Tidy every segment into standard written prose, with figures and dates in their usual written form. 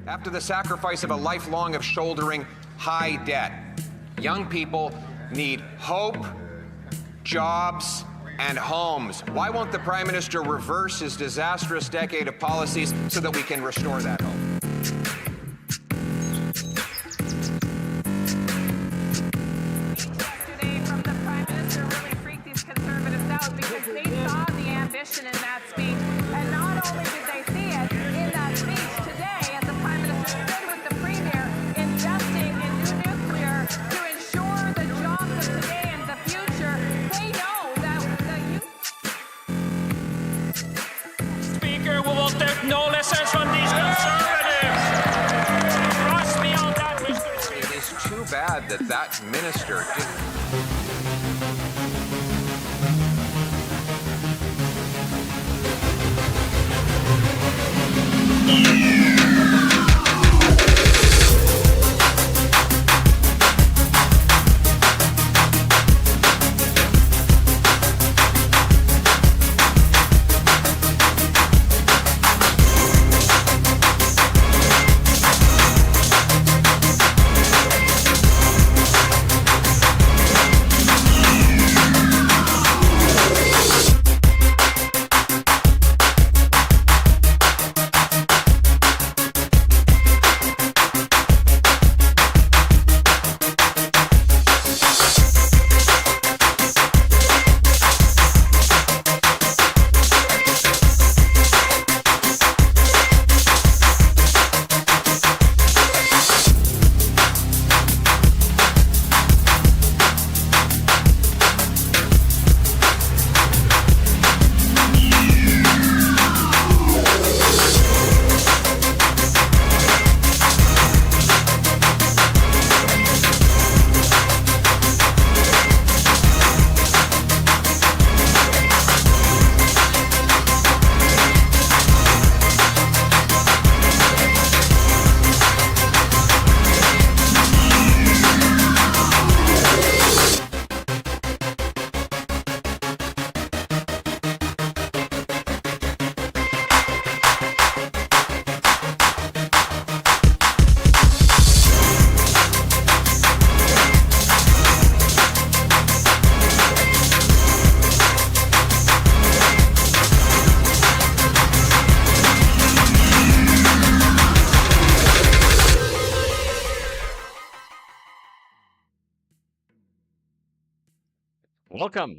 After the sacrifice of a lifelong of shouldering high debt, young people need hope, jobs, and homes. Why won't the Prime Minister reverse his disastrous decade of policies so that we can restore that hope? Yesterday from the Prime Minister really freaked these conservatives out because they saw the ambition in that speech. And not only did they see it in that speech today, as the Prime Minister stood with the Premier investing in new nuclear to ensure the jobs of today and the future, they know that the youth... Speaker, we will take no lessons from these conservatives. Trust me on that, Mr. Speaker. It is too bad that that minister didn't...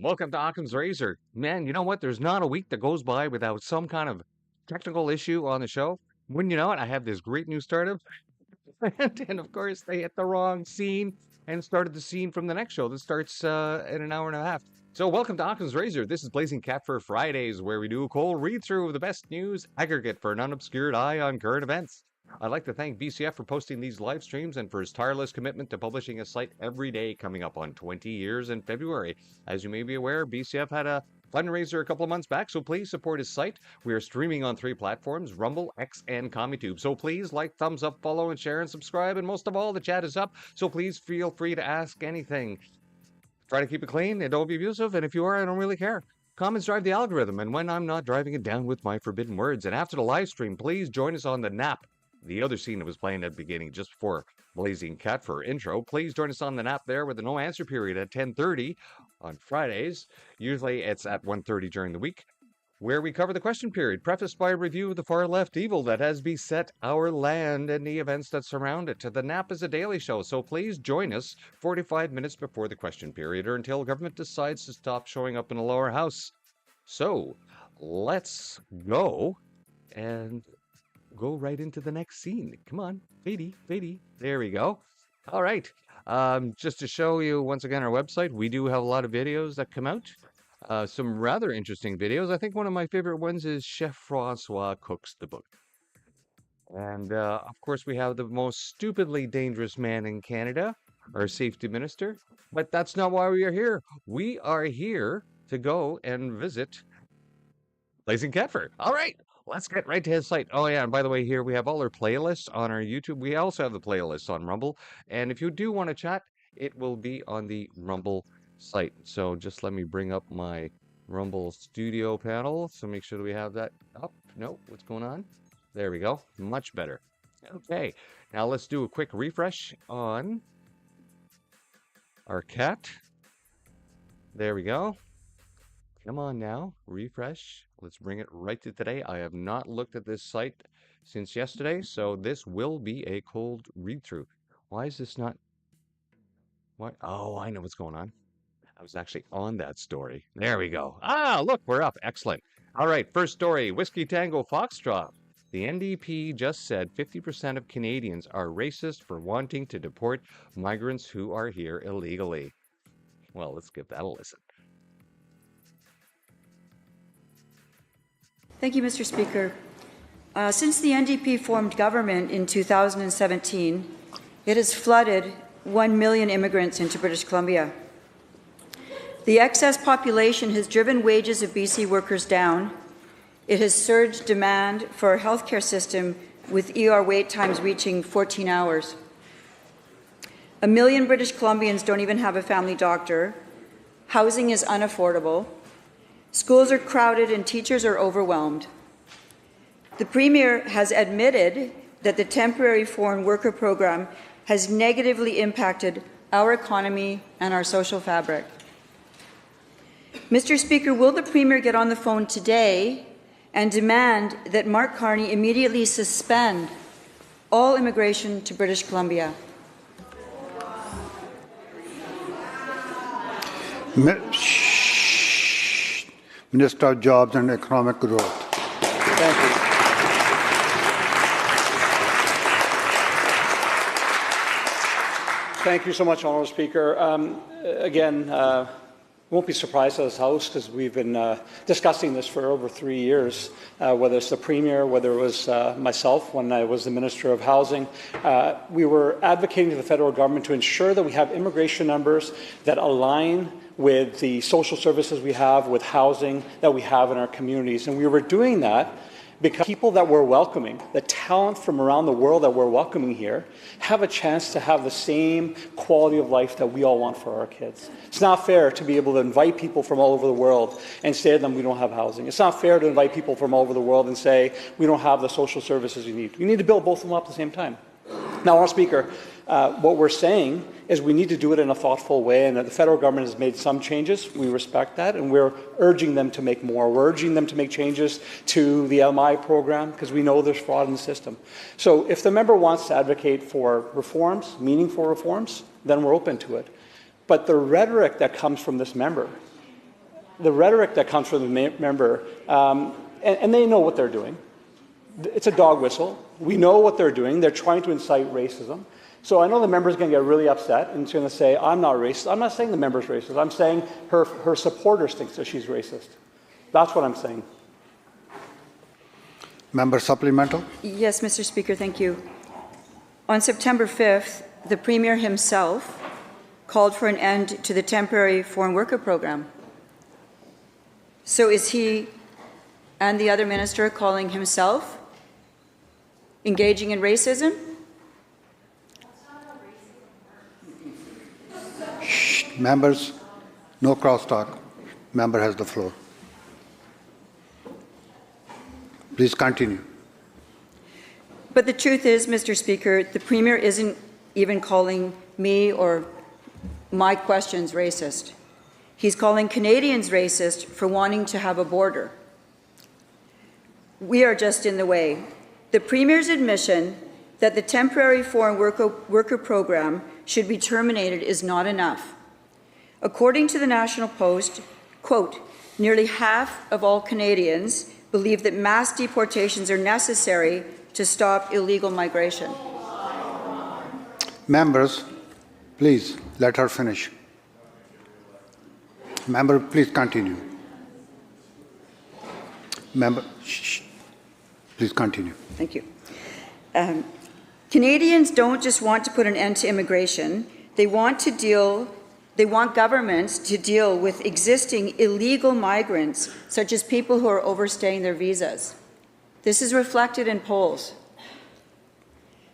Welcome to Occam's Razor. Man, you know what? There's not a week that goes by without some kind of technical issue on the show. Wouldn't you know it? I have this great new startup. And of course, they hit the wrong scene and started the scene from the next show that starts in an hour and a half. So welcome to Occam's Razor. This is Blazing Cat for Fridays, where we do a cold read-through of the best news aggregate for an unobscured eye on current events. I'd like to thank BCF for posting these live streams and for his tireless commitment to publishing a site every day coming up on 20 years in February. As you may be aware, BCF had a fundraiser a couple of months back, so please support his site. We are streaming on 3 platforms, Rumble, X, and CommuTube. So please like, thumbs up, follow, and share, and subscribe. And most of all, the chat is up, so please feel free to ask anything. Try to keep it clean and don't be abusive, and if you are, I don't really care. Comments drive the algorithm, and when I'm not driving it down with my forbidden words. And after the live stream, please join us on the nap. The other scene that was playing at the beginning, just before Blazing Cat for intro. Please join us on the nap there with a no answer period at 10:30 on Fridays. Usually it's at 1:30 during the week, where we cover the question period, prefaced by a review of the far left evil that has beset our land and the events that surround it. The nap is a daily show, so please join us 45 minutes before the question period or until government decides to stop showing up in the lower house. So let's go and go right into the next scene. Come on, Fady. There we go. All right. Just to show you once again our website, we do have a lot of videos that come out. Some rather interesting videos. I think one of my favorite ones is Chef Francois Cooks the Book. And of course, we have the most stupidly dangerous man in Canada, our safety minister. But that's not why we are here. We are here to go and visit Blazing Catford. All right. Let's get right to his site. Oh, yeah, and by the way, here we have all our playlists on our YouTube. We also have the playlists on Rumble. And if you do want to chat, it will be on the Rumble site. So just let me bring up my Rumble studio panel. So make sure that we have that up. No, what's going on? There we go. Much better. Okay, now let's do a quick refresh on our cat. There we go. Come on now, refresh. Let's bring it right to today. I have not looked at this site since yesterday, so this will be a cold read-through. Why is this not... What? Oh, I know what's going on. I was actually on that story. There we go. Ah, look, we're up. Excellent. All right, first story, Whiskey Tango Foxtrot. The NDP just said 50% of Canadians are racist for wanting to deport migrants who are here illegally. Well, let's give that a listen. Thank you, Mr. Speaker. Since the NDP formed government in 2017, it has flooded 1 million immigrants into British Columbia. The excess population has driven wages of BC workers down. It has surged demand for our healthcare system, with ER wait times reaching 14 hours. 1 million British Columbians don't even have a family doctor. Housing is unaffordable. Schools are crowded and teachers are overwhelmed. The Premier has admitted that the temporary foreign worker program has negatively impacted our economy and our social fabric. Mr. Speaker, will the Premier get on the phone today and demand that Mark Carney immediately suspend all immigration to British Columbia? Minister of Jobs and Economic Growth. Thank you. Thank you so much, Honourable Speaker. Again, won't be surprised at this House because we've been discussing this for over 3 years, whether it's the Premier, whether it was myself when I was the Minister of Housing. We were advocating to the federal government to ensure that we have immigration numbers that align with the social services we have, with housing that we have in our communities. And we were doing that because people that we're welcoming, the talent from around the world that we're welcoming here, have a chance to have the same quality of life that we all want for our kids. It's not fair to be able to invite people from all over the world and say to them, we don't have housing. It's not fair to invite people from all over the world and say, we don't have the social services you need. We need to build both of them up at the same time. Now, Honourable Speaker, what we're saying is we need to do it in a thoughtful way, and the federal government has made some changes. We respect that, and we're urging them to make more. We're urging them to make changes to the LMI program because we know there's fraud in the system. So if the member wants to advocate for reforms, meaningful reforms, then we're open to it. But the rhetoric that comes from this member, and they know what they're doing. It's a dog whistle. We know what they're doing. They're trying to incite racism. So I know the member's going to get really upset and she's going to say, I'm not racist. I'm not saying the member's racist. I'm saying her supporters think that she's racist. That's what I'm saying. Member supplemental? Yes, Mr. Speaker, thank you. On September 5th, the Premier himself called for an end to the temporary foreign worker program. So is he and the other minister calling himself engaging in racism? Members, no crosstalk. Member has the floor. Please continue. But the truth is, Mr. Speaker, the Premier isn't even calling me or my questions racist. He's calling Canadians racist for wanting to have a border. We are just in the way. The Premier's admission that the temporary foreign worker program should be terminated is not enough. According to the National Post, quote, nearly half of all Canadians believe that mass deportations are necessary to stop illegal migration. Members, please let her finish. Member, please continue. Member, please continue. Thank you. Canadians don't just want to put an end to immigration. They want governments to deal with existing illegal migrants, such as people who are overstaying their visas. This is reflected in polls.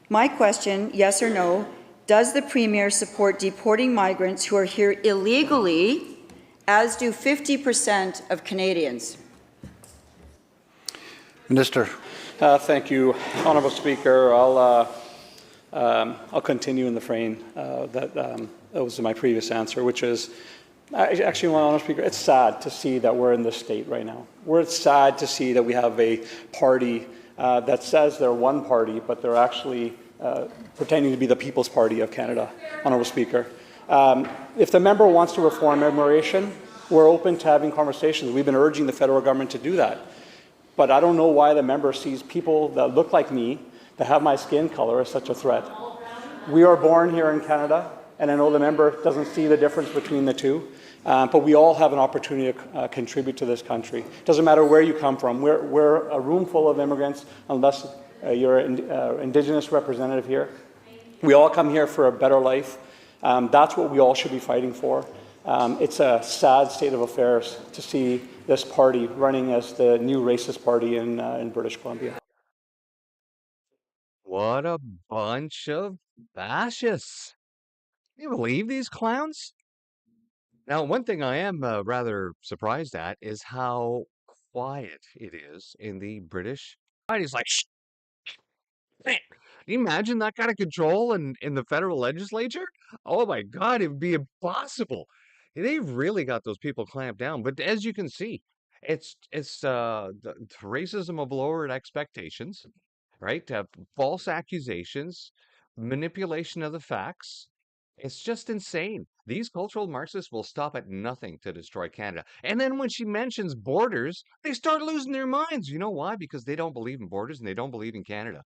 My question, yes or no, does the Premier support deporting migrants who are here illegally, as do 50% of Canadians? Minister. Thank you, Honourable Speaker. I'll continue in the vein that was in my previous answer, which is actually, Honourable Speaker, it's sad to see that we're in this state right now. It's sad to see that we have a party that says they're one party, but they're actually pretending to be the People's Party of Canada, Honourable Speaker. If the member wants to reform immigration, we're open to having conversations. We've been urging the federal government to do that. But I don't know why the member sees people that look like me, that have my skin color, as such a threat. We are born here in Canada, and I know the member doesn't see the difference between the two, but we all have an opportunity to contribute to this country. It doesn't matter where you come from. We're a room full of immigrants, unless you're an Indigenous representative here. We all come here for a better life. That's what we all should be fighting for. It's a sad state of affairs to see this party running as the new racist party in British Columbia. What a bunch of fascists. Can you believe these clowns? Now, one thing I am rather surprised at is how quiet it is in the British. He's like, shh, man. Can you imagine that kind of control in the federal legislature? Oh my God, it would be impossible. They've really got those people clamped down. But as you can see, it's the racism of lowered expectations, right? False accusations, manipulation of the facts. It's just insane. These cultural Marxists will stop at nothing to destroy Canada. And then when she mentions borders, they start losing their minds. You know why? Because they don't believe in borders and they don't believe in Canada.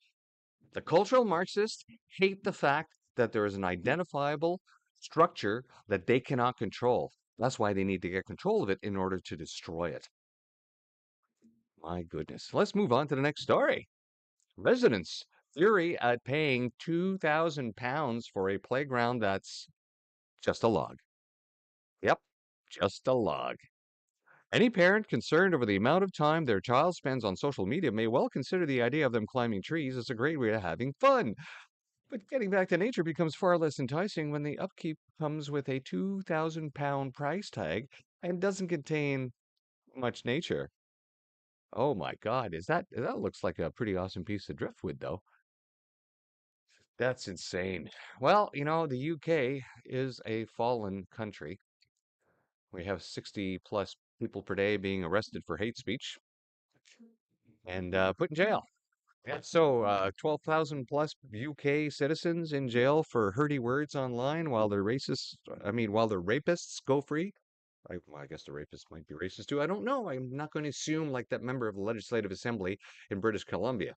The cultural Marxists hate the fact that there is an identifiable structure that they cannot control. That's why they need to get control of it in order to destroy it. My goodness. Let's move on to the next story. Residents fury at paying £2,000 for a playground that's just a log. Yep, just a log. Any parent concerned over the amount of time their child spends on social media may well consider the idea of them climbing trees as a great way of having fun. But getting back to nature becomes far less enticing when the upkeep comes with a £2,000 price tag and doesn't contain much nature. Oh my God, that looks like a pretty awesome piece of driftwood, though. That's insane. Well, the UK is a fallen country. We have 60 plus people per day being arrested for hate speech and put in jail. Yeah, so 12,000 plus UK citizens in jail for hurty words online while they're while the rapists go free. Well, I guess the rapists might be racist too. I don't know. I'm not going to assume like that member of the Legislative Assembly in British Columbia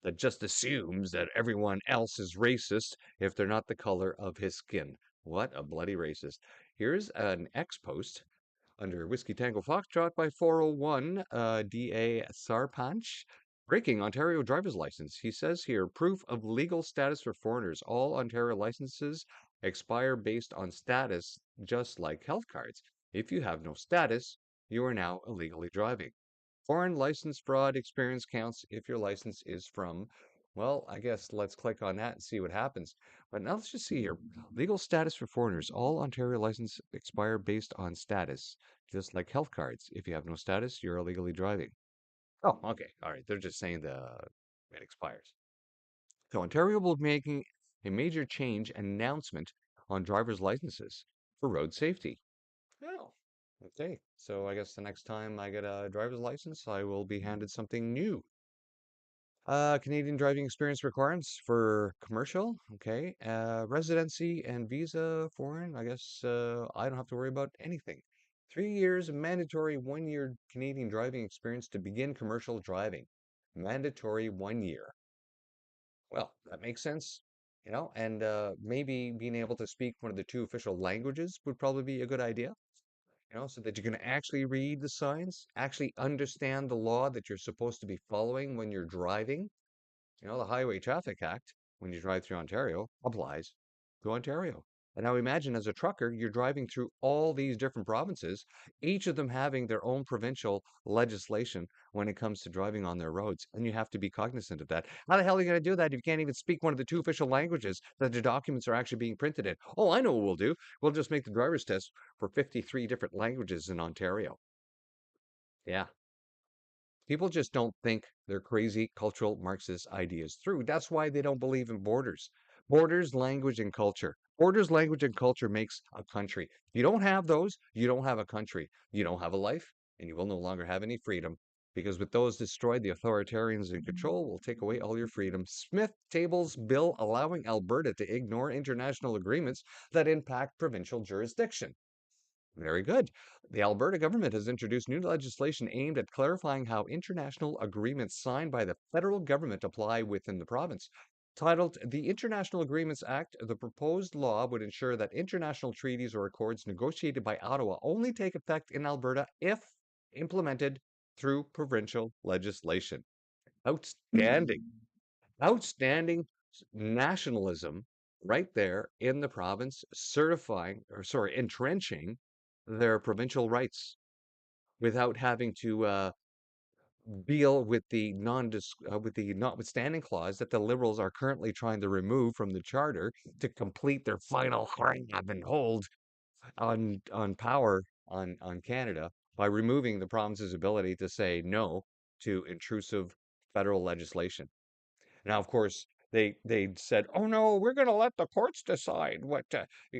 that just assumes that everyone else is racist if they're not the color of his skin. What a bloody racist. Here's an X post under Whiskey Tango Foxtrot by 401 DA Sarpanch. Breaking Ontario driver's license. He says here, proof of legal status for foreigners. All Ontario licenses expire based on status, just like health cards. If you have no status, you are now illegally driving. Foreign license fraud experience counts if your license is from, well, I guess let's click on that and see what happens. But now let's just see here. Legal status for foreigners. All Ontario licenses expire based on status, just like health cards. If you have no status, you're illegally driving. Oh, okay. All right. They're just saying it expires. So Ontario will be making a major change announcement on driver's licenses for road safety. Oh, okay. So I guess the next time I get a driver's license, I will be handed something new. Canadian driving experience requirements for commercial. Okay. Residency and visa foreign. I guess I don't have to worry about anything. 3 years of mandatory 1 year Canadian driving experience to begin commercial driving. Mandatory 1 year. Well, that makes sense, and maybe being able to speak one of the two official languages would probably be a good idea, so that you can actually read the signs, actually understand the law that you're supposed to be following when you're driving. The Highway Traffic Act, when you drive through Ontario, applies to Ontario. And now imagine as a trucker, you're driving through all these different provinces, each of them having their own provincial legislation when it comes to driving on their roads. And you have to be cognizant of that. How the hell are you going to do that if you can't even speak one of the two official languages that the documents are actually being printed in? Oh, I know what we'll do. We'll just make the driver's test for 53 different languages in Ontario. Yeah. People just don't think their crazy cultural Marxist ideas through. That's why they don't believe in borders. Borders, language, and culture. Borders, language, and culture makes a country. If you don't have those, you don't have a country. You don't have a life, and you will no longer have any freedom. Because with those destroyed, the authoritarians in control will take away all your freedom. Smith tables bill allowing Alberta to ignore international agreements that impact provincial jurisdiction. Very good. The Alberta government has introduced new legislation aimed at clarifying how international agreements signed by the federal government apply within the province. Titled the International Agreements Act, the proposed law would ensure that international treaties or accords negotiated by Ottawa only take effect in Alberta if implemented through provincial legislation. Outstanding. Outstanding nationalism right there in the province, entrenching their provincial rights without having to deal with the notwithstanding clause that the Liberals are currently trying to remove from the charter to complete their final grab and hold on power on Canada by removing the province's ability to say no to intrusive federal legislation. Now, of course, they said, "Oh no, we're going to let the courts decide what."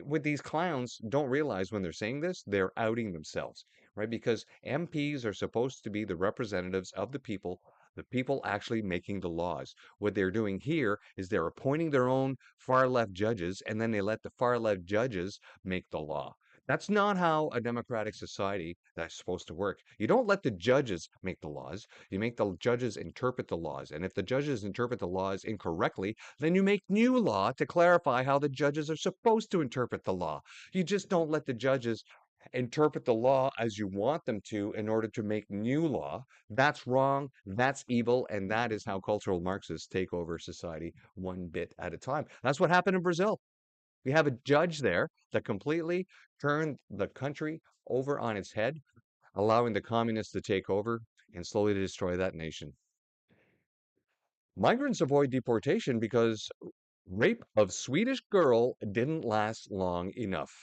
With these clowns, don't realize when they're saying this, they're outing themselves, right? Because MPs are supposed to be the representatives of the people actually making the laws. What they're doing here is they're appointing their own far left judges, and then they let the far left judges make the law. That's not how a democratic society that's supposed to work. You don't let the judges make the laws. You make the judges interpret the laws. And if the judges interpret the laws incorrectly, then you make new law to clarify how the judges are supposed to interpret the law. You just don't let the judges interpret the law as you want them to in order to make new law. That's wrong, that's evil, and that is how cultural Marxists take over society one bit at a time. That's what happened in Brazil. We have a judge there that completely turned the country over on its head, allowing the communists to take over and slowly to destroy that nation. Migrants avoid deportation because rape of Swedish girl didn't last long enough.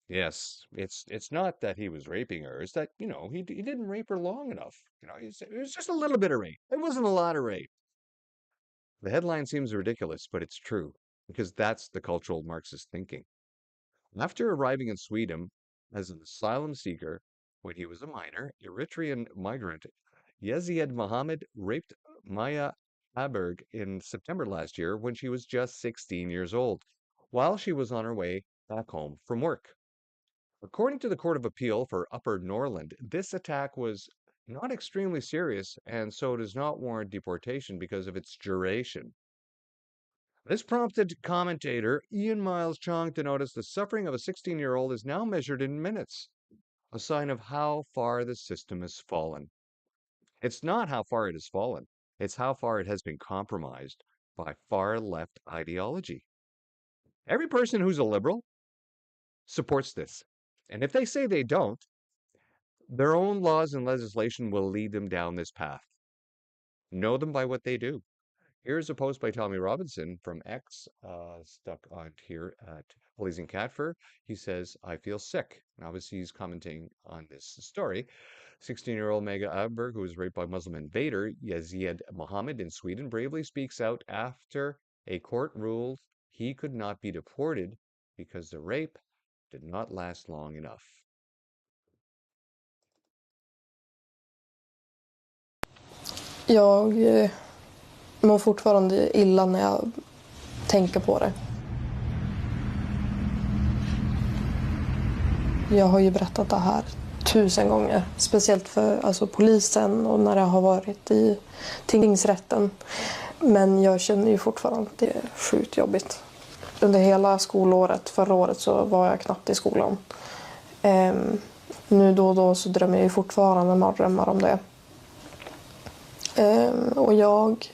Yes, it's not that he was raping her. It's that, he didn't rape her long enough. It was just a little bit of rape. It wasn't a lot of rape. The headline seems ridiculous, but it's true because that's the cultural Marxist thinking. After arriving in Sweden as an asylum seeker when he was a minor, Eritrean migrant Yazid Mohammed raped Maya Aberg in September last year when she was just 16 years old, while she was on her way back home from work. According to the Court of Appeal for Upper Norland, this attack was not extremely serious and so does not warrant deportation because of its duration. This prompted commentator Ian Miles Chong to notice the suffering of a 16-year-old is now measured in minutes, a sign of how far the system has fallen. It's not how far it has fallen, it's how far it has been compromised by far left ideology. Every person who's a liberal supports this. And if they say they don't, their own laws and legislation will lead them down this path. Know them by what they do. Here's a post by Tommy Robinson from X, stuck on here at Blazing Cat Fur. He says, "I feel sick." And obviously, he's commenting on this story. 16-year-old Mega Aberg, who was raped by Muslim invader Yazid Mohammed in Sweden, bravely speaks out after a court ruled he could not be deported because the rape did not last long enough. Jag mår fortfarande illa när jag tänker på det. Jag har ju berättat det här 1000 gånger. Speciellt för polisen och när det har varit i tingsrätten. Men jag känner ju fortfarande att det är sjukt jobbigt. Under hela skolåret, förra året, så var jag knappt i skolan. Nu då och då så drömmer jag ju fortfarande mardrömmar om det. Och jag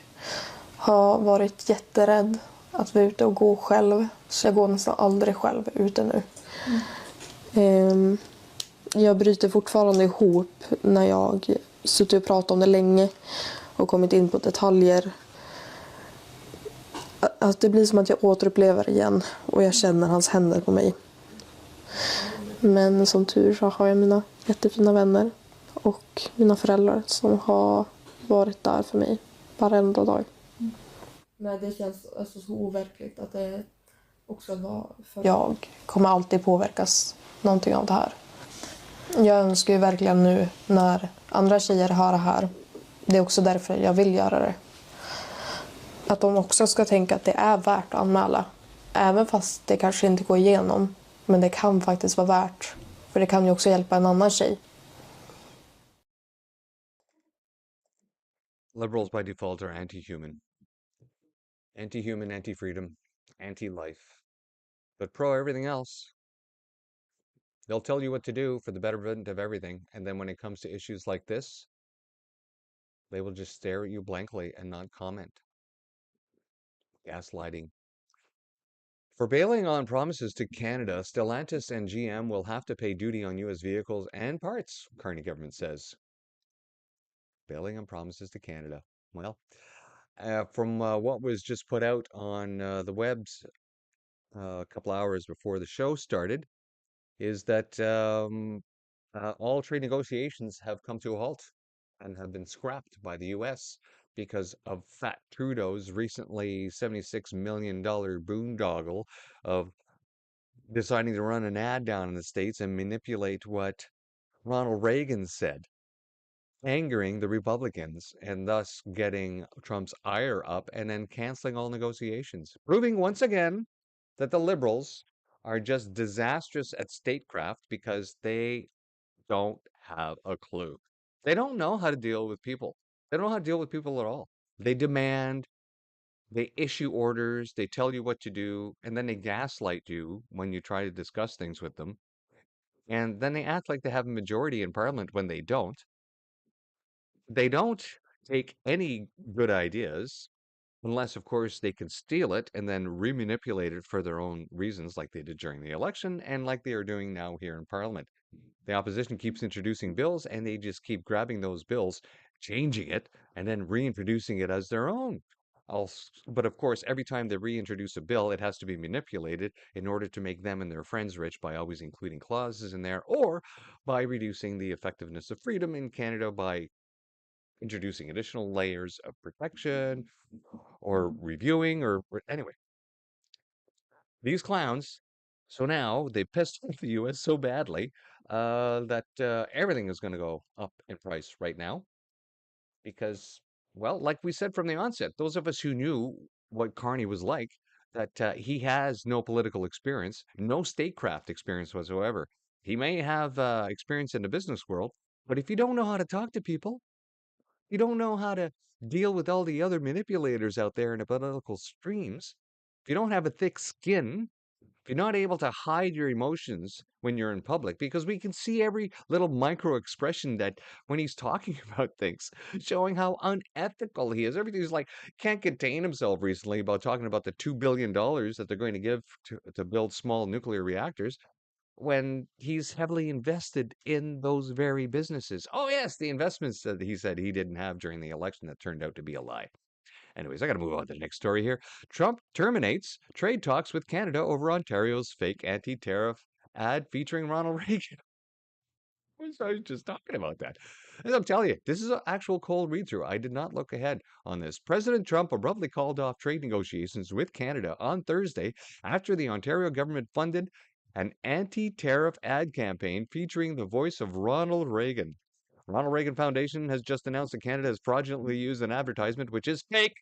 har varit jätterädd att vara ute och gå själv. Så jag går nästan aldrig själv ute nu. Jag bryter fortfarande ihop när jag suttit och pratat om det länge och kommit in på detaljer. Att det blir som att jag återupplever igen och jag känner hans händer på mig. Men som tur så har jag mina jättefina vänner och mina föräldrar som har varit där för mig varenda dag. Nej, det känns alltså så overkligt att det också var för... Jag kommer alltid påverkas någonting av det här. Jag önskar ju verkligen nu när andra tjejer har det här, det är också därför jag vill göra det, att de också ska tänka att det är värt att anmäla. Även fast det kanske inte går igenom, men det kan faktiskt vara värt. För det kan ju också hjälpa en annan tjej. Liberals by default are anti-human. Anti-human, anti-freedom, anti-life. But pro-everything else. They'll tell you what to do for the betterment of everything. And then when it comes to issues like this, they will just stare at you blankly and not comment. Gaslighting. For bailing on promises to Canada, Stellantis and GM will have to pay duty on U.S. vehicles and parts, Carney government says. Bailing on promises to Canada. Well, from what was just put out on the webs a couple hours before the show started, is that all trade negotiations have come to a halt and have been scrapped by the U.S. because of Fat Trudeau's recently $76 million boondoggle of deciding to run an ad down in the States and manipulate what Ronald Reagan said, angering the Republicans and thus getting Trump's ire up and then canceling all negotiations, proving once again that the Liberals are just disastrous at statecraft because they don't have a clue. They don't know how to deal with people. They don't know how to deal with people at all. They demand, they issue orders, they tell you what to do, and then they gaslight you when you try to discuss things with them. And then they act like they have a majority in Parliament when they don't. They don't take any good ideas, unless, of course, they can steal it and then remanipulate it for their own reasons, like they did during the election and like they are doing now here in Parliament. The opposition keeps introducing bills, and they just keep grabbing those bills, changing it, and then reintroducing it as their own. But of course, every time they reintroduce a bill, it has to be manipulated in order to make them and their friends rich by always including clauses in there, or by reducing the effectiveness of freedom in Canada by introducing additional layers of protection or reviewing or anyway. These clowns, so now they pissed off the U.S. so badly that everything is going to go up in price right now because, well, like we said from the onset, those of us who knew what Carney was like, that he has no political experience, no statecraft experience whatsoever. He may have experience in the business world, but if you don't know how to talk to people, you don't know how to deal with all the other manipulators out there in the political streams, if you don't have a thick skin, if you're not able to hide your emotions when you're in public, because we can see every little micro expression that when he's talking about things, showing how unethical he is. Everything's like can't contain himself recently about talking about the $2 billion that they're going to give to build small nuclear reactors when he's heavily invested in those very businesses. Oh, yes, the investments that he said he didn't have during the election that turned out to be a lie. Anyways, I got to move on to the next story here. Trump terminates trade talks with Canada over Ontario's fake anti-tariff ad featuring Ronald Reagan. I was just talking about that. As I'm telling you, this is an actual cold read-through. I did not look ahead on this. President Trump abruptly called off trade negotiations with Canada on Thursday after the Ontario government funded an anti-tariff ad campaign featuring the voice of Ronald Reagan. Ronald Reagan Foundation has just announced that Canada has fraudulently used an advertisement which is fake,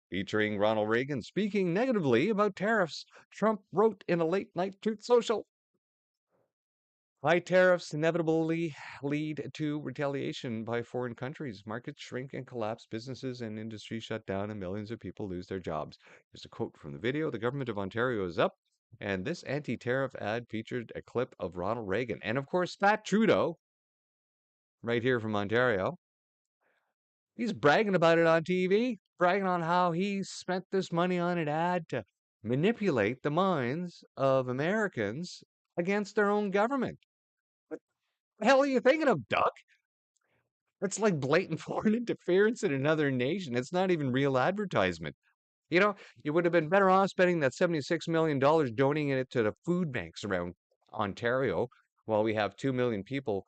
featuring Ronald Reagan speaking negatively about tariffs. Trump wrote in a late-night Truth Social. High tariffs inevitably lead to retaliation by foreign countries. Markets shrink and collapse, businesses and industries shut down, and millions of people lose their jobs. Here's a quote from the video. The government of Ontario is up, and this anti-tariff ad featured a clip of Ronald Reagan. And of course, Fat Trudeau, right here from Ontario, he's bragging about it on TV, bragging on how he spent this money on an ad to manipulate the minds of Americans against their own government. What the hell are you thinking of, Duck? It's like blatant foreign interference in another nation. It's not even real advertisement. You know, you would have been better off spending that $76 million donating it to the food banks around Ontario while we have 2 million people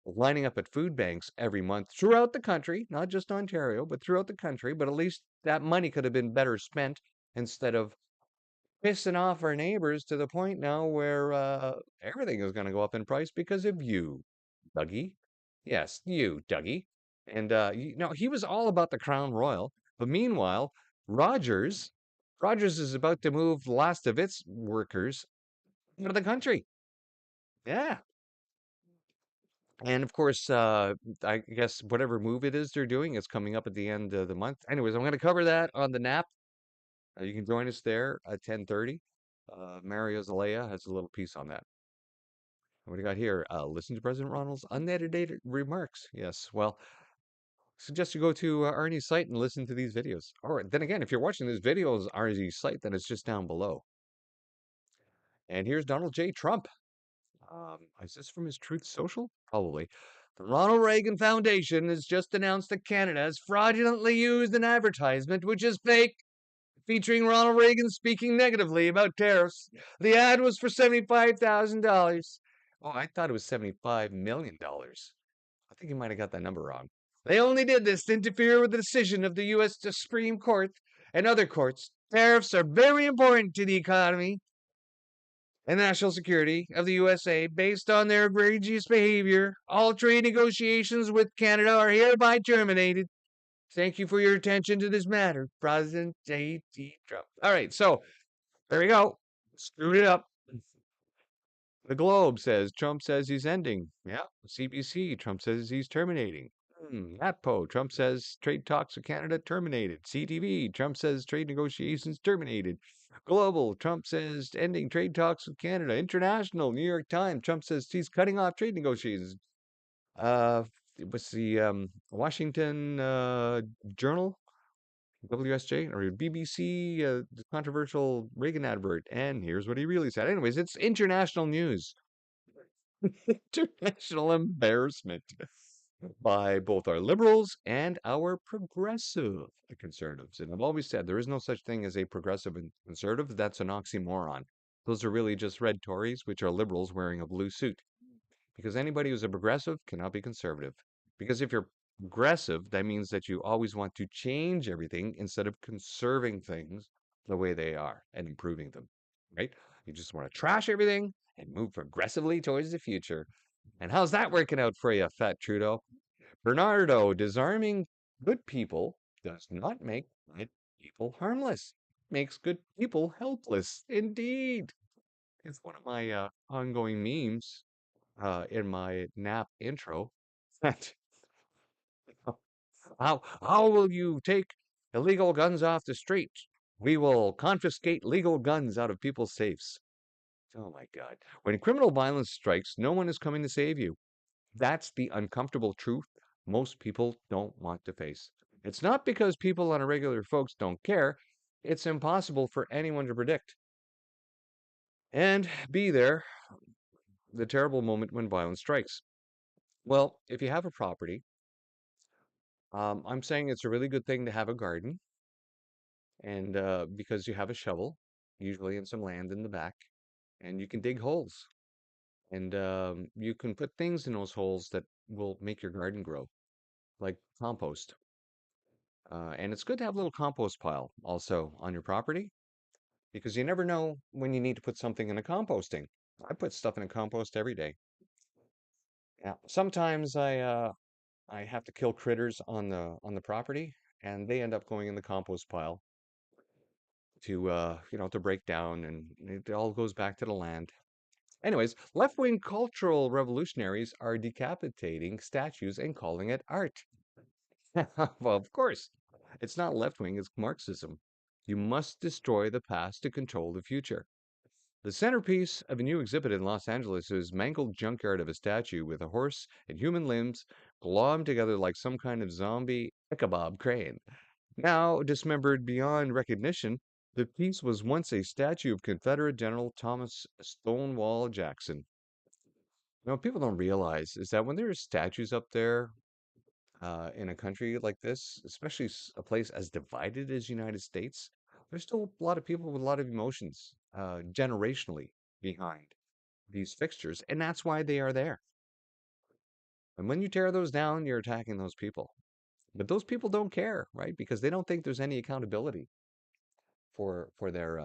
lining up at food banks every month throughout the country, not just Ontario, but throughout the country. But at least that money could have been better spent instead of pissing off our neighbors to the point now where everything is going to go up in price because of you, Dougie. Yes, you, Dougie. And he was all about the Crown Royal. But meanwhile, Rogers, Rogers is about to move the last of its workers out of the country. Yeah. And of course, I guess whatever move it is they're doing is coming up at the end of the month. Anyways, I'm going to cover that on the nap. You can join us there at 10:30. Mario Zalea has a little piece on that. What do you got here? Listen to President Ronald's unedited remarks. Yes, well, suggest you go to Arnie's site and listen to these videos. All right, then again, if you're watching this video on Arnie's site, then it's just down below. And here's Donald J. Trump. Is this from his Truth Social? Probably. The Ronald Reagan Foundation has just announced that Canada has fraudulently used an advertisement which is fake, featuring Ronald Reagan speaking negatively about tariffs. The ad was for $75,000. Oh, I thought it was $75 million. I think you might have got that number wrong. They only did this to interfere with the decision of the U.S. Supreme Court and other courts. Tariffs are very important to the economy and national security of the USA based on their egregious behavior. All trade negotiations with Canada are hereby terminated. Thank you for your attention to this matter, President J.D. Trump. All right, so there we go. Screwed it up. The Globe says Trump says he's ending. Yeah. CBC, Trump says he's terminating. APO, Trump says trade talks with Canada terminated. CTV, Trump says trade negotiations terminated. Global, Trump says ending trade talks with Canada. International, New York Times, Trump says he's cutting off trade negotiations. What's the Washington Journal, WSJ, or BBC, the controversial Reagan advert. And here's what he really said. Anyways, it's international news. International embarrassment by both our liberals and our progressive conservatives. And I've always said there is no such thing as a progressive and conservative. That's an oxymoron. Those are really just red Tories, which are liberals wearing a blue suit. Because anybody who's a progressive cannot be conservative. Because if you're progressive, that means that you always want to change everything instead of conserving things the way they are and improving them, right? You just want to trash everything and move progressively towards the future. And how's that working out for you, Fat Trudeau? Bernardo, disarming good people does not make good people harmless. Makes good people helpless. Indeed. It's one of my ongoing memes in my nap intro. How will you take illegal guns off the street? We will confiscate legal guns out of people's safes. Oh my God. When criminal violence strikes, no one is coming to save you. That's the uncomfortable truth most people don't want to face. It's not because people on a regular folks don't care. It's impossible for anyone to predict. And be there the terrible moment when violence strikes. Well, if you have a property, I'm saying it's a really good thing to have a garden, and because you have a shovel, usually and some land in the back, and you can dig holes, and you can put things in those holes that will make your garden grow, like compost. And it's good to have a little compost pile also on your property because you never know when you need to put something in a composting. I put stuff in a compost every day. Yeah, sometimes I have to kill critters on the property, and they end up going in the compost pile to to break down, and it all goes back to the land. Anyways, left-wing cultural revolutionaries are decapitating statues and calling it art. Well, of course, it's not left-wing, it's Marxism. You must destroy the past to control the future. The centerpiece of a new exhibit in Los Angeles is mangled junkyard of a statue with a horse and human limbs glommed together like some kind of zombie Ichabod crane. Now dismembered beyond recognition, the piece was once a statue of Confederate General Thomas Stonewall Jackson. Now, what people don't realize is that when there are statues up there in a country like this, especially a place as divided as United States, there's still a lot of people with a lot of emotions generationally behind these fixtures, and that's why they are there. And when you tear those down, you're attacking those people. But those people don't care, right? Because they don't think there's any accountability for their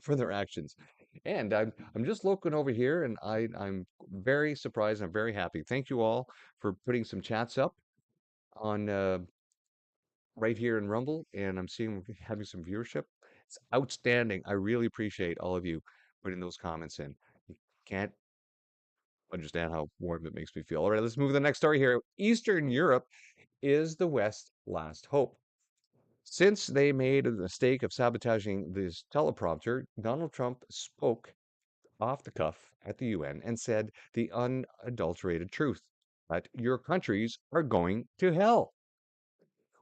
for their actions. And I'm just looking over here, and I'm very surprised. I'm very happy. Thank you all for putting some chats up on right here in Rumble, and I'm seeing we're having some viewership. It's outstanding. I really appreciate all of you putting those comments in. You can't understand how warm it makes me feel. All right, let's move to the next story here. Eastern Europe is the West's last hope. Since they made the mistake of sabotaging this teleprompter, Donald Trump spoke off the cuff at the UN and said the unadulterated truth that your countries are going to hell.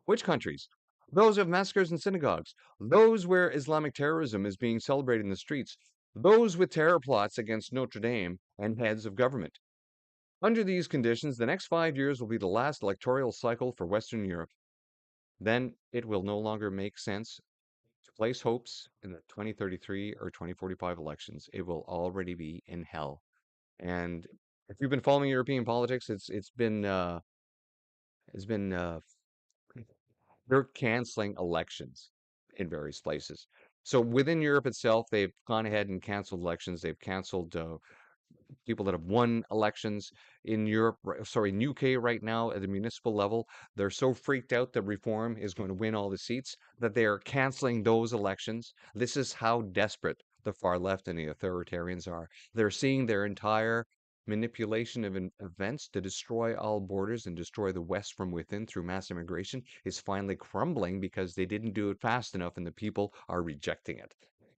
Which countries? Those of massacres in synagogues, those where Islamic terrorism is being celebrated in the streets, those with terror plots against Notre Dame and heads of government. Under these conditions, the next 5 years will be the last electoral cycle for Western Europe. Then it will no longer make sense to place hopes in the 2033 or 2045 elections. It will already be in hell. And if you've been following European politics, it's been they're canceling elections in various places. So within Europe itself, they've gone ahead and canceled elections. They've canceled people that have won elections in Europe, sorry, in UK right now at the municipal level. They're so freaked out that Reform is going to win all the seats that they are canceling those elections. This is how desperate the far left and the authoritarians are. They're seeing their entire manipulation of events to destroy all borders and destroy the West from within through mass immigration is finally crumbling because they didn't do it fast enough and the people are rejecting it.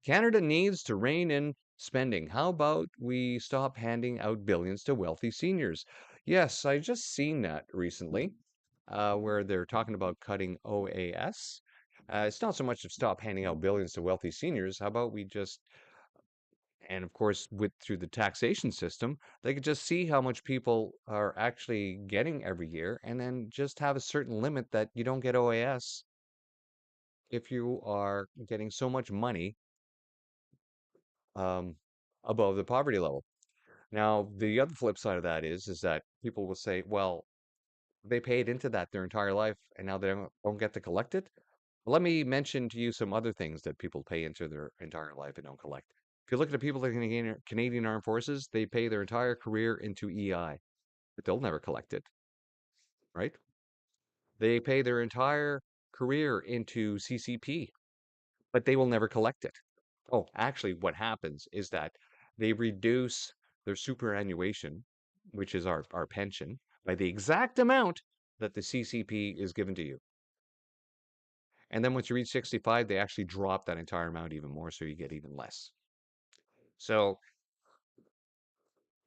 Canada needs to rein in spending. How about we stop handing out billions to wealthy seniors? Yes, I just seen that recently, where they're talking about cutting OAS. It's not so much to stop handing out billions to wealthy seniors. How about we just, and of course, with through the taxation system, they could just see how much people are actually getting every year, and then just have a certain limit that you don't get OAS if you are getting so much money um, above the poverty level. Now, the other flip side of that is that people will say, well, they paid into that their entire life and now they don't get to collect it. Let me mention to you some other things that people pay into their entire life and don't collect. If you look at the people in the Canadian Armed Forces, they pay their entire career into EI, but they'll never collect it, right? They pay their entire career into CCP, but they will never collect it. Oh, actually, what happens is that they reduce their superannuation, which is our pension, by the exact amount that the CCP is given to you. And then once you reach 65, they actually drop that entire amount even more, so you get even less. So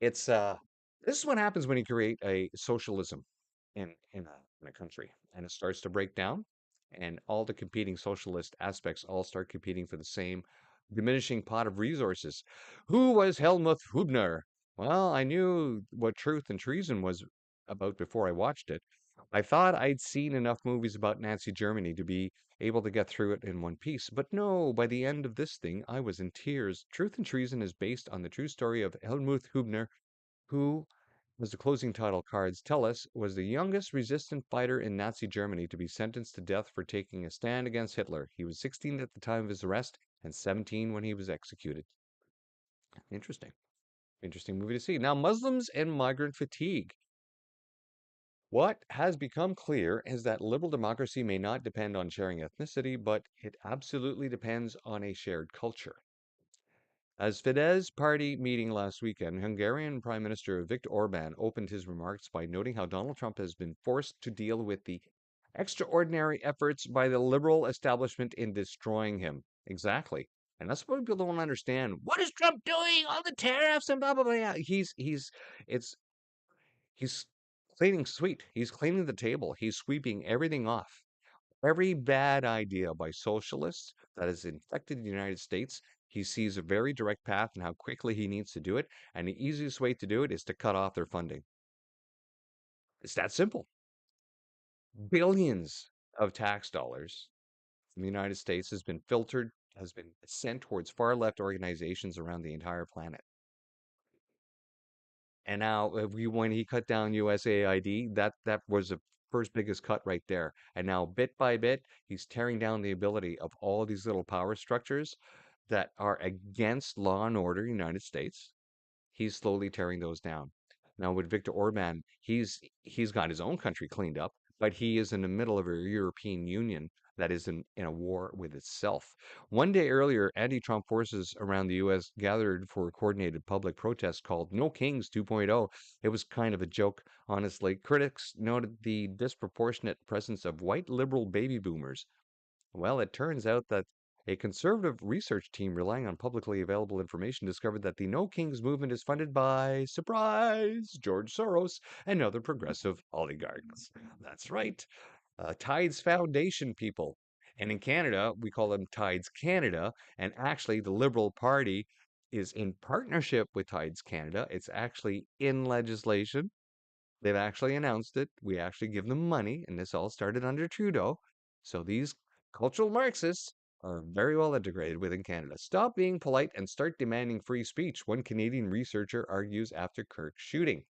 it's this is what happens when you create a socialism in a country, and it starts to break down, and all the competing socialist aspects all start competing for the same diminishing pot of resources. Who was Helmut Hubner? Well, I knew what Truth and Treason was about before I watched it. I thought I'd seen enough movies about Nazi Germany to be able to get through it in one piece, but no, by the end of this thing, I was in tears. Truth and Treason is based on the true story of Helmut Hubner, who, as the closing title cards tell us, was the youngest resistant fighter in Nazi Germany to be sentenced to death for taking a stand against Hitler. He was 16 at the time of his arrest and 17 when he was executed. Interesting. Interesting movie to see. Now, Muslims and migrant fatigue. What has become clear is that liberal democracy may not depend on sharing ethnicity, but it absolutely depends on a shared culture. As Fidesz party meeting last weekend, Hungarian Prime Minister Viktor Orban opened his remarks by noting how Donald Trump has been forced to deal with the extraordinary efforts by the liberal establishment in destroying him. Exactly. And that's what people don't understand. What is Trump doing? All the tariffs and blah blah blah. Yeah, it's he's cleaning sweet. He's cleaning the table. He's sweeping everything off. Every bad idea by socialists that has infected the United States, he sees a very direct path and how quickly he needs to do it. And the easiest way to do it is to cut off their funding. It's that simple. Billions of tax dollars from the United States has been filtered, has been sent towards far left organizations around the entire planet. And now, when he cut down USAID, that was the first biggest cut right there. And now, bit by bit, he's tearing down the ability of all these little power structures that are against law and order in the United States. He's slowly tearing those down. Now, with Viktor Orban, he's got his own country cleaned up, but he is in the middle of a European Union that is in a war with itself. One day earlier, anti-Trump forces around the U.S. gathered for a coordinated public protest called No Kings 2.0. It was kind of a joke, honestly. Critics noted the disproportionate presence of white liberal baby boomers. Well, it turns out that a conservative research team relying on publicly available information discovered that the No Kings movement is funded by, surprise, George Soros and other progressive oligarchs. That's right. Tides Foundation people. And in Canada, we call them Tides Canada. And actually, the Liberal Party is in partnership with Tides Canada. It's actually in legislation. They've actually announced it. We actually give them money, and this all started under Trudeau. So these cultural Marxists are very well integrated within Canada. Stop being polite and start demanding free speech, one Canadian researcher argues after Kirk's shooting.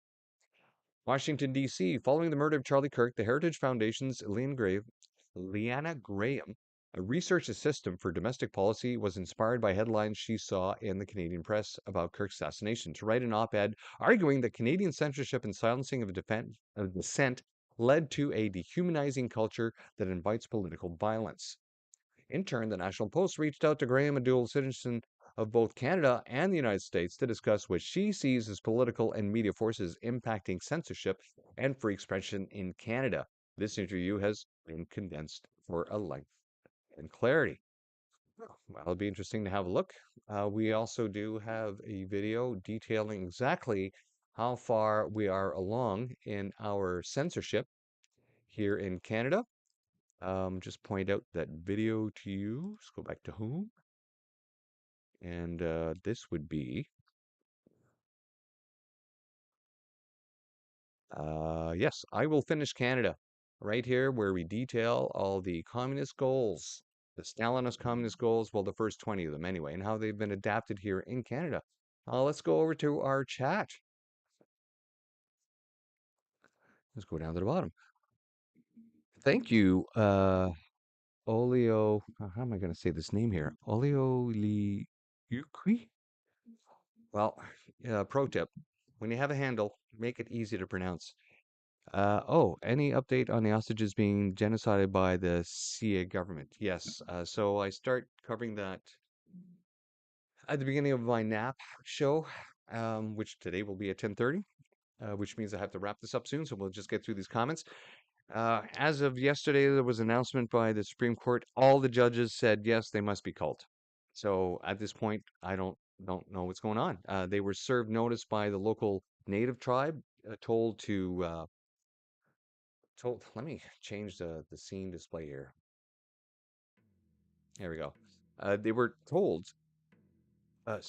Washington, D.C., following the murder of Charlie Kirk, the Heritage Foundation's Leanna Graham, a research assistant for domestic policy, was inspired by headlines she saw in the Canadian press about Kirk's assassination to write an op-ed arguing that Canadian censorship and silencing of dissent led to a dehumanizing culture that invites political violence. In turn, the National Post reached out to Graham, a dual citizen of both Canada and the United States, to discuss what she sees as political and media forces impacting censorship and free expression in Canada. This interview has been condensed for a length and clarity. Well, it'll be interesting to have a look. We also do have a video detailing exactly how far we are along in our censorship here in Canada. Just point out that video to you. Let's go back to home. And this would be, yes, I Will Finish Canada, right here where we detail all the communist goals, the Stalinist communist goals, well, the first 20 of them anyway, and how they've been adapted here in Canada. Let's go over to our chat. Let's go down to the bottom. Thank you, Olio, how am I going to say this name here? Olioliukui? Well, pro tip, when you have a handle, make it easy to pronounce. Any update on the hostages being genocided by the CA government? Yes, so I start covering that at the beginning of my nap show, which today will be at 10:30, which means I have to wrap this up soon, so we'll just get through these comments. As of yesterday, there was an announcement by the Supreme Court. All the judges said, yes, they must be culled. So at this point, I don't know what's going on. They were served notice by the local native tribe, told to, let me change the scene display here. There we go. They were told, so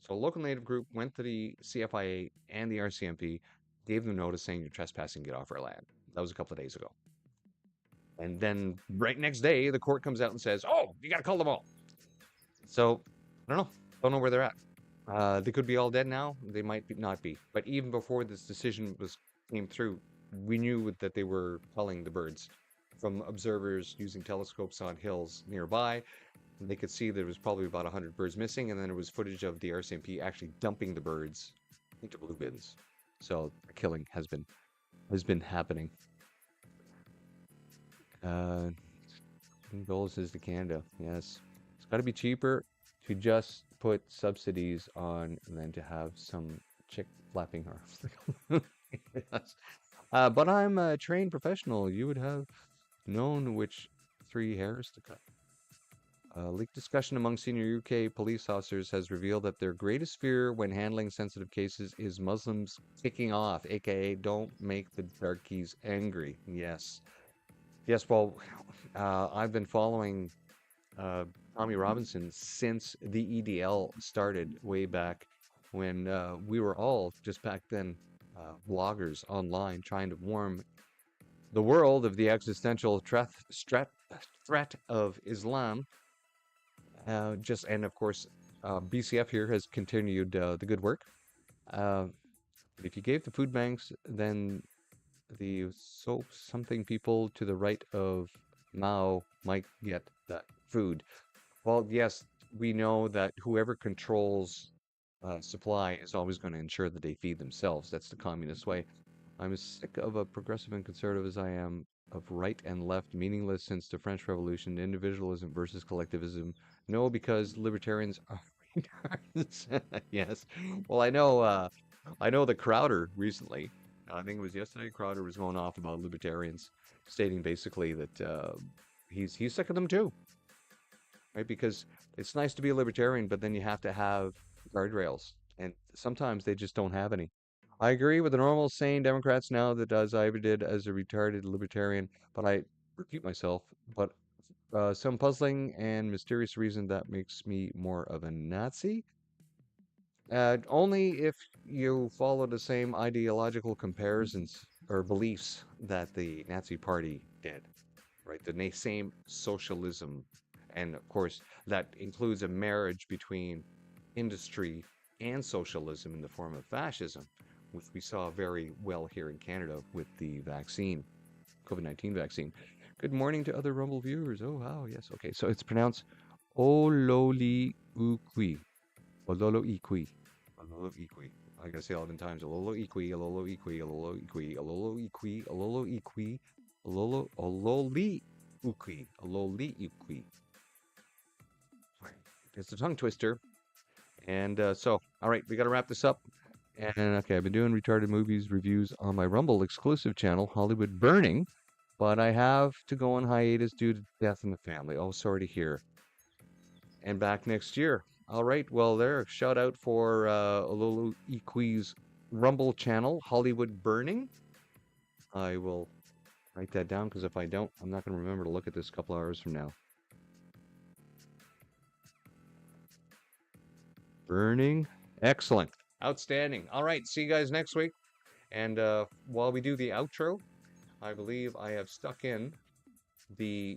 a local native group went to the CFIA and the RCMP, gave them notice saying you're trespassing, get off our land. That was a couple of days ago. And then right next day, the court comes out and says, oh, you got to cull them all. So I don't know where they're at. They could be all dead now. They might not be. But even before this decision came through, we knew that they were culling the birds from observers using telescopes on hills nearby. They could see there was probably about 100 birds missing, and then there was footage of the RCMP actually dumping the birds into blue bins. So the killing has been happening. Condolences to Canada. Yes, it's got to be cheaper to just put subsidies on than to have some chick flapping her. Yes. But I'm a trained professional. You would have known which 3 hairs to cut. Leaked discussion among senior UK police officers has revealed that their greatest fear when handling sensitive cases is Muslims kicking off, aka don't make the darkies angry. Yes. Yes, well, I've been following Tommy Robinson since the EDL started way back when we were all just back then bloggers online trying to warn the world of the existential threat of Islam. And of course, BCF here has continued the good work. If you gave the food banks, then the something people to the right of Mao might get that food. Well, yes, we know that whoever controls supply is always going to ensure that they feed themselves. That's the communist way. I'm as sick of a progressive and conservative as I am of right and left, meaningless since the French Revolution, individualism versus collectivism. No, because libertarians are retards. Yes. Well, I know the Crowder recently. I think it was yesterday. Crowder was going off about libertarians, stating basically that he's sick of them too, right? Because it's nice to be a libertarian, but then you have to have guardrails, and sometimes they just don't have any. I agree with the normal sane Democrats now that as I ever did as a retarded libertarian, but I repeat myself. But some puzzling and mysterious reason that makes me more of a Nazi. Only if you follow the same ideological comparisons or beliefs that the Nazi Party did, right? The same socialism. And of course, that includes a marriage between industry and socialism in the form of fascism, which we saw very well here in Canada with the vaccine, COVID-19 vaccine. Good morning to other Rumble viewers. Oh, wow, yes. Okay, so it's pronounced Ololi Ukwi. Ololo Ikwi. Ololo Ikwi. I gotta say 11 times. Ololo Ikwi, Ololo Ikwi, Ololo Ikwi, Ololo Ikwi, Ololo Ikwi, Ololi Ukwi, Ololi Ukwi. It's a tongue twister. And so, all right, we got to wrap this up. And okay, I've been doing retarded movies reviews on my Rumble exclusive channel, Hollywood Burning, but I have to go on hiatus due to death in the family. Oh, sorry to hear. And back next year. All right, well, there, shout out for Ololo Ikwi's Rumble channel, Hollywood Burning. I will write that down because if I don't, I'm not going to remember to look at this a couple hours from now. Burning. Excellent. Outstanding. All right. See you guys next week. And while we do the outro, I believe I have stuck in the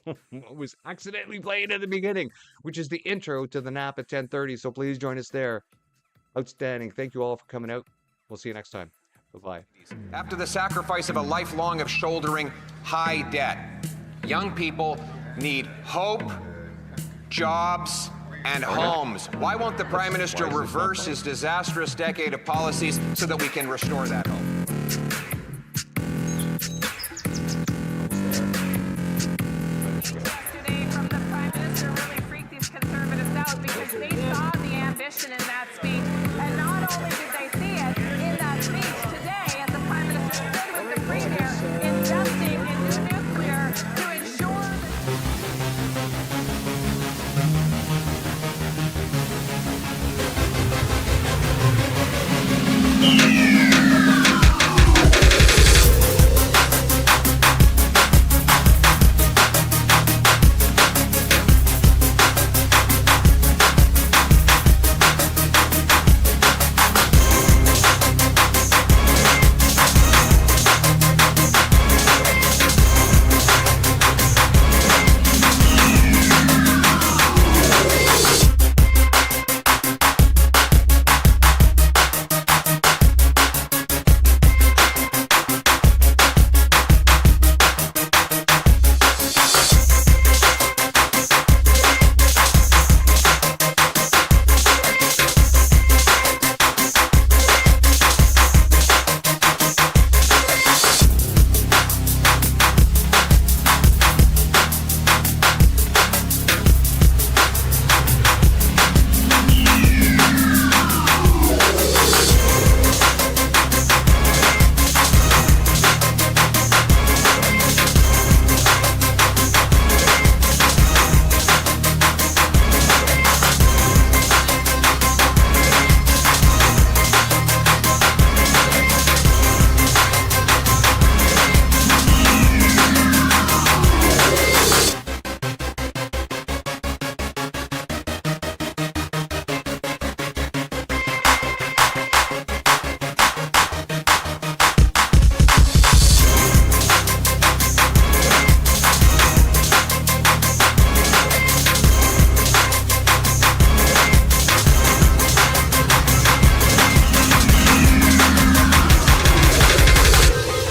what was accidentally played at the beginning, which is the intro to the nap at 10:30. So please join us there. Outstanding. Thank you all for coming out. We'll see you next time. Bye-bye. After the sacrifice of a lifelong of shouldering high debt, young people need hope, jobs, and homes. Why won't the Prime Minister reverse his disastrous decade of policies so that we can restore that hope? Yesterday from the Prime Minister really freaked these conservatives out because they saw the ambition in that speech. And not only did they